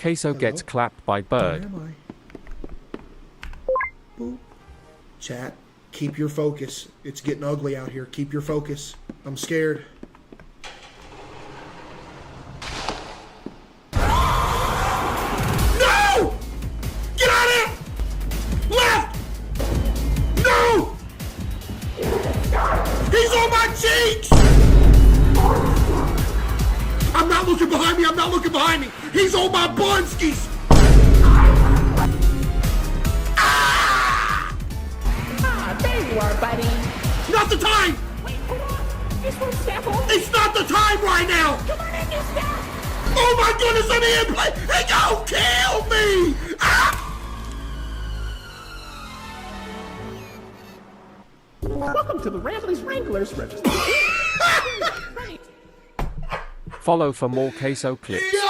CaseOh gets clapped by Where bird. am I? Boop. Chat, keep your focus. It's getting ugly out here. Keep your focus. I'm scared. No! Get out of here! Left! No! He's on my cheeks! I'm not looking behind me. I'm not looking behind me. He's on my bunskies. There you are, buddy. Not the time! Wait, hold on. This one's sample. It's not the time right now! Come on in, you step. Oh my goodness, let me in play! He gonna kill me! Ah! Welcome to the Ramblers Wranglers Register. Right. Follow for more CaseOh clips. Yo!